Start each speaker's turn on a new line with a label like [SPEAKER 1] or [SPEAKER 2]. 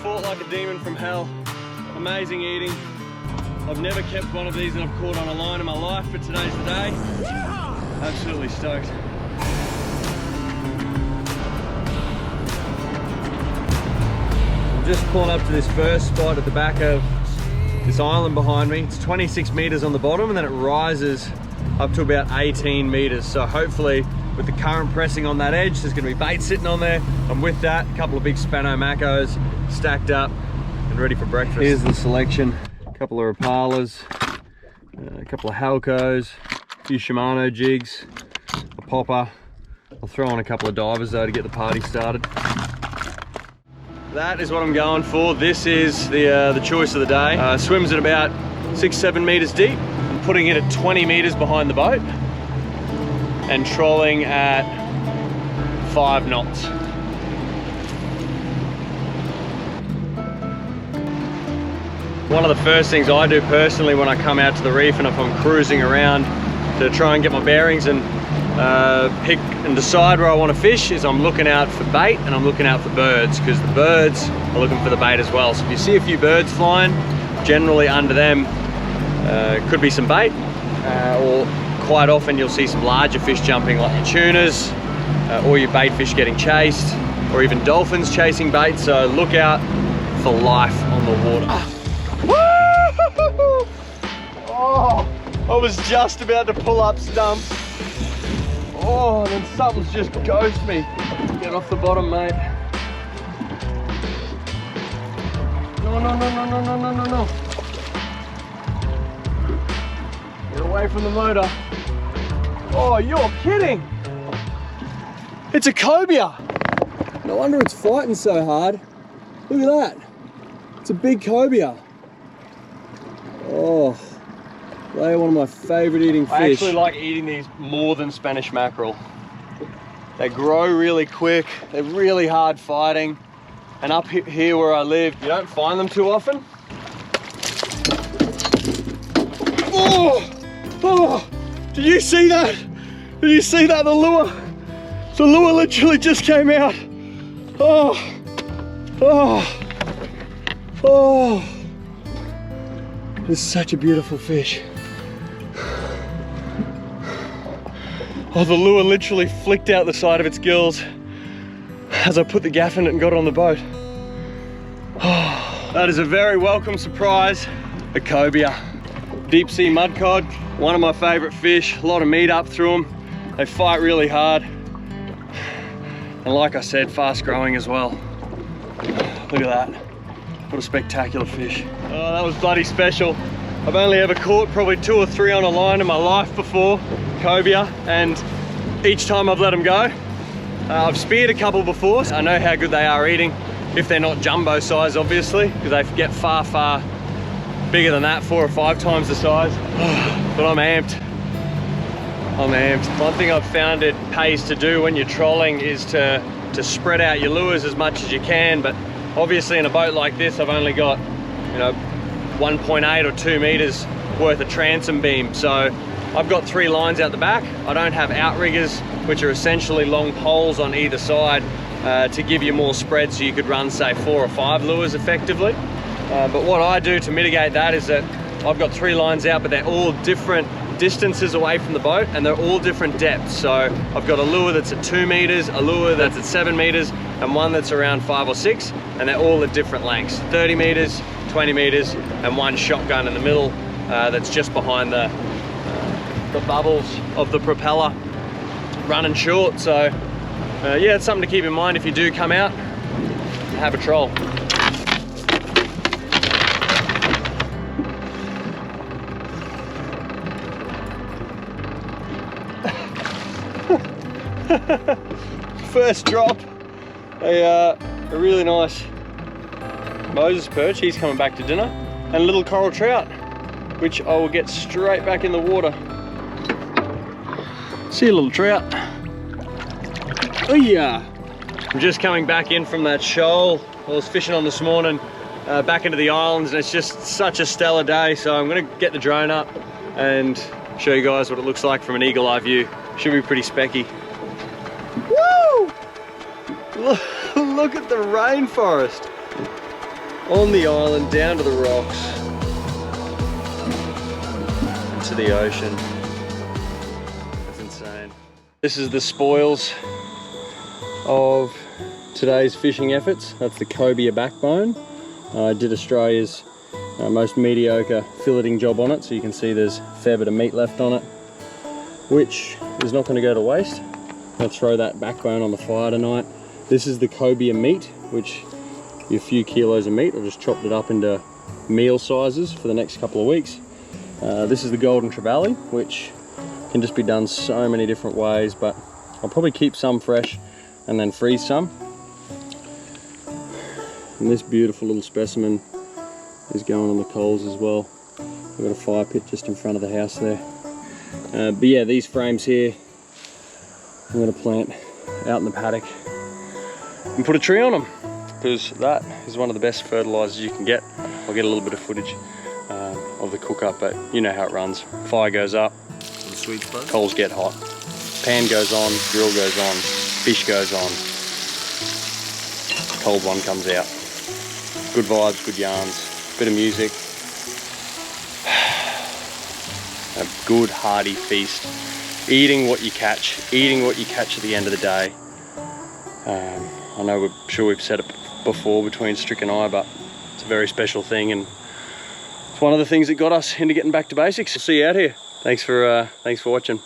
[SPEAKER 1] Fought like a demon from hell. Amazing eating. I've never kept one of these and I've caught on a line in my life, but today's the day. Absolutely stoked. I'm just pulling up to this first spot at the back of this island behind me. It's 26 meters on the bottom and then it rises up to about 18 meters. So hopefully with the current pressing on that edge, there's gonna be bait sitting on there. And with that, a couple of big Spano Macos stacked up and ready for breakfast. Here's the selection. A couple of Rapalas, a couple of Halcos, a few Shimano jigs, a popper. I'll throw on a couple of divers though to get the party started. That is what I'm going for. This is the choice of the day. Swims at about 6-7 meters deep. I'm putting it at 20 meters behind the boat and trolling at 5 knots. One of the first things I do personally when I come out to the reef and if I'm cruising around to try and get my bearings and pick and decide where I want to fish is I'm looking out for bait and I'm looking out for birds, because the birds are looking for the bait as well. So if you see a few birds flying, generally under them could be some bait, or quite often you'll see some larger fish jumping like your tunas, or your bait fish getting chased, or even dolphins chasing bait. So look out for life on the water. Oh, I was just about to pull up stump. Oh, and then something's just ghosted me. Get off the bottom, mate. No, no, no, no, no, no, no, no, no. Get away from the motor. Oh, you're kidding. It's a cobia. No wonder it's fighting so hard. Look at that. It's a big cobia. Oh, they're one of my favorite eating fish. I actually like eating these more than Spanish mackerel. They grow really quick, they're really hard fighting, and up here where I live, you don't find them too often. Oh, oh, did you see that? Did you see that, the lure? The lure literally just came out. Oh, oh, oh. This is such a beautiful fish. Oh, the lure literally flicked out the side of its gills as I put the gaff in it and got it on the boat. Oh, that is a very welcome surprise. A cobia. Deep sea mud cod, one of my favorite fish. A lot of meat up through them. They fight really hard. And like I said, fast growing as well. Look at that. What a spectacular fish. Oh, that was bloody special. I've only ever caught probably 2 or 3 on a line in my life before, cobia, and each time I've let them go. I've speared a couple before. I know how good they are eating, if they're not jumbo size, obviously, because they get far, far bigger than that, 4 or 5 times the size. But I'm amped. I'm amped. One thing I've found it pays to do when you're trolling is to spread out your lures as much as you can, but obviously in a boat like this, I've only got, you know, 1.8 or 2 meters worth of transom beam. So I've got 3 lines out the back. I don't have outriggers, which are essentially long poles on either side to give you more spread so you could run, say, 4 or 5 lures effectively. But what I do to mitigate that is that I've got 3 lines out, but they're all different distances away from the boat and they're all different depths. So I've got a lure that's at 2 meters, a lure that's at 7 meters, and one that's around 5 or 6, and they're all at different lengths. 30 meters, 20 meters, and one shotgun in the middle that's just behind the bubbles of the propeller, running short. So yeah, it's something to keep in mind if you do come out and have a troll. First drop, a really nice Moses perch. He's coming back to dinner, and a little coral trout, which I will get straight back in the water. See you, little trout. Oh yeah. I'm just coming back in from that shoal I was fishing on this morning, back into the islands, and it's just such a stellar day. So I'm gonna get the drone up and show you guys what it looks like from an eagle eye view. Should be pretty specky. Woo! Look at the rainforest. on the island, down to the rocks, into the ocean. That's insane. This is the spoils of today's fishing efforts. That's the cobia backbone. I did Australia's most mediocre filleting job on it, so you can see there's a fair bit of meat left on it, which is not going to go to waste. I'll throw that backbone on the fire tonight. This is the cobia meat, which a few kilos of meat. I just chopped it up into meal sizes for the next couple of weeks. This is the golden trevally, which can just be done so many different ways, but I'll probably keep some fresh and then freeze some. And this beautiful little specimen is going on the coals as well. I've got a fire pit just in front of the house there. But yeah, these frames here, I'm going to plant out in the paddock and put a tree on them, because that is one of the best fertilizers you can get. I'll get a little bit of footage of the cook up, but you know how it runs. Fire goes up,
[SPEAKER 2] the sweet spot.
[SPEAKER 1] Coals get hot, pan goes on, grill goes on, fish goes on, cold one comes out. Good vibes, good yarns, bit of music, a good hearty feast. Eating what you catch at the end of the day. I know we're sure we've said it before between Strick and I, but it's a very special thing, and it's one of the things that got us into getting back to basics. We'll see you out here. Thanks for watching.